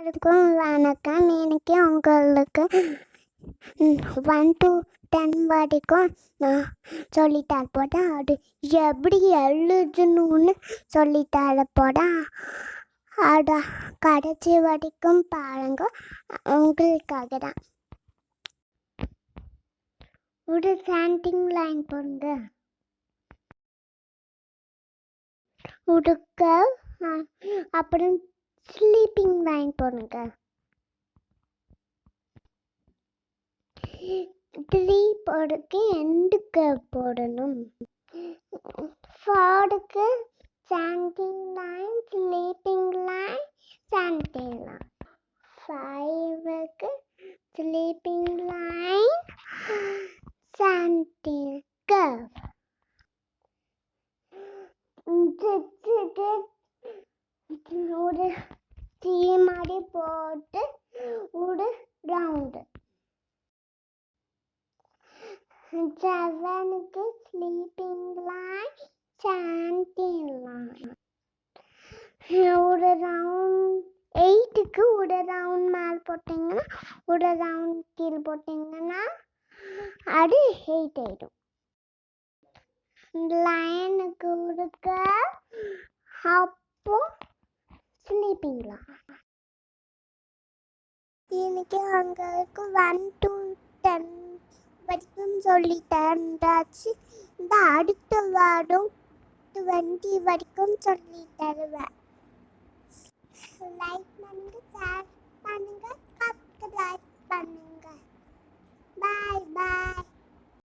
எல்லாருக்கும் வணக்கம். இன்னைக்கு உங்களுக்கு 1 to 10 வரைக்கும் நான் சொல்லித்தர போறேன். அது எப்படி எழுதணும்னு சொல்லித்தர போறேன். அட கடைசி வரைக்கும் பாருங்க, உங்களுக்காக தான். ஒரு ஸ்டாண்டிங் லைன் போடுங்க. உடுக்க அப்புறம் ஸ்லீப்பிங் லைன் போடுங்க. 3 போடுக்கு எண்டுக்கு போடணும். 4க்கு standing line, sleeping line, standing line. 5க்கு ஸ்லீப்பிங் லைன், ஸ்டாண்டிங் கர்வ். 6க்கு ஒரு டீ மாதிரி போட்டு ஒரு ரவுண்டு. 7க்கு ஸ்லீப்பிங் லைன், ஸ்டாண்டிங் லைன். ஒரு ரவுண்ட். 8க்கு ஒரு ரவுண்ட் மேல் போட்டிங்கன்னா, ஒரு ரவுண்ட் கீழ் போட்டிங்கன்னா அது 8 ஆயிடும். லைனுக்கு கொடுக்க அப்போ ஸ்லீப்பிங் லைன். இன்னைக்கு உங்களுக்கு 1 to 10 வரைக்கும் சொல்லி தந்தாச்சு. இந்த அடுத்த வாரம் 20 வரைக்கும் சொல்லி தருவேன். லைக் பண்ணுங்க, ஷேர் பண்ணுங்க, சப்ஸ்கிரைப் பண்ணுங்க. பாய் பாய்.